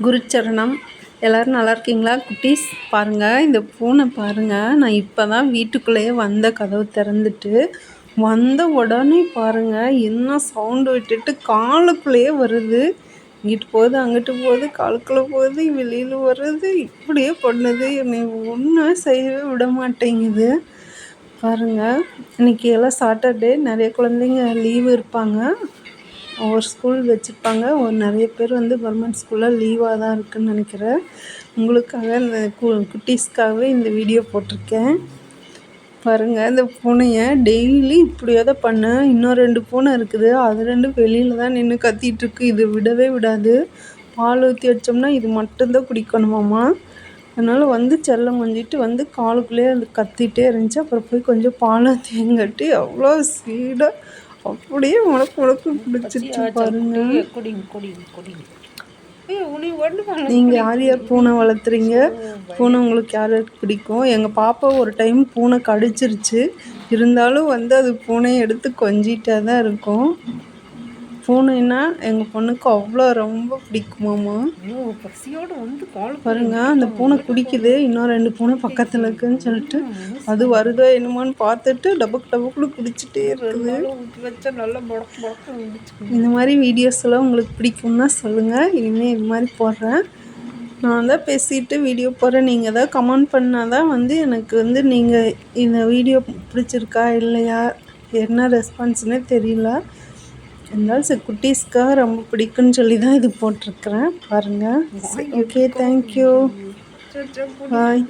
குருச்சரணம். எல்லோரும் நல்லா இருக்கீங்களா குட்டீஸ்? பாருங்கள், இந்த பூனை பாருங்கள். நான் இப்போ தான் வீட்டுக்குள்ளேயே வந்த கதவு திறந்துட்டு வந்த உடனே பாருங்கள் என்ன சவுண்டு விட்டுட்டு காலுக்குள்ளேயே வருது. இங்கிட்டு போகுது, அங்கிட்டு போகுது, காலுக்குள்ளே போகுது, வெளியில் வருது, இப்படியே பண்ணுது. என்னை ஒன்றும் செய்யவே விட மாட்டேங்குது. பாருங்கள், இன்றைக்கி எல்லாம் சாட்டர்டே, நிறைய குழந்தைங்க லீவு இருப்பாங்க. ஒரு ஸ்கூல் வச்சுருப்பாங்க. நிறைய பேர் கவர்மெண்ட் ஸ்கூலில் லீவாக தான் இருக்குதுன்னு நினைக்கிறேன். உங்களுக்காக இந்த குட்டீஸ்க்காகவே இந்த வீடியோ போட்டிருக்கேன். பாருங்கள், இந்த பூனையை டெய்லி இப்படியே தான் பண்ணேன். இன்னும் 2 பூனை இருக்குது. அது 2 வெளியில் தான் நின்று கத்திகிட்ருக்கு. இது விடவே விடாது. பால் ஊற்றி வச்சோம்னா இது மட்டும்தான் குடிக்கணுமாம்மா. அதனால் செல்லம் கொஞ்சிட்டு காலுக்குள்ளேயே அது கத்திகிட்டே இருந்துச்சு. அப்புறம் போய் கொஞ்சம் பால் ஊற்றிங்கட்டி அவ்வளோ ஸ்பீடாக அப்படியே முடக்கு பிடிச்சிட்டு பாருங்க. நீங்கள் யார் யார் பூனை வளர்த்துறீங்க? பூனை உங்களுக்கு யார் யாருக்கு பிடிக்கும்? எங்கள் பாப்பா ஒரு டைம் பூனை கடிச்சிருச்சு. இருந்தாலும் அது பூனையை எடுத்து கொஞ்சிட்டே தான் இருக்கும். பூனைன்னா எங்கள் பொண்ணுக்கு அவ்வளோ ரொம்ப பிடிக்குமாம்மா. பசியோடு பாருங்க, அந்த பூனை குடிக்குது. இன்னும் 2 பூனை பக்கத்தில் இருக்குதுன்னு சொல்லிட்டு அது வருதோ என்னமோன்னு பார்த்துட்டு டபக்குன்னு குடிச்சிட்டே இருக்குது. இந்த மாதிரி வீடியோஸ் எல்லாம் உங்களுக்கு பிடிக்கும்னா சொல்லுங்கள். இனிமேல் இது மாதிரி போடுறேன். நான் தான் பேசிட்டு வீடியோ போடுறேன். நீங்கள் தான் கமெண்ட் பண்ணால் தான் எனக்கு நீங்கள் இந்த வீடியோ பிடிச்சிருக்கா இல்லையா, என்ன ரெஸ்பான்ஸ்னே தெரியல. இருந்தாலும் குட்டீஸ்க்காக ரொம்ப பிடிக்குன்னு சொல்லி தான் இது போட்டிருக்கிறேன். பாருங்கள். ஓகே, தேங்க்யூ, பாய்.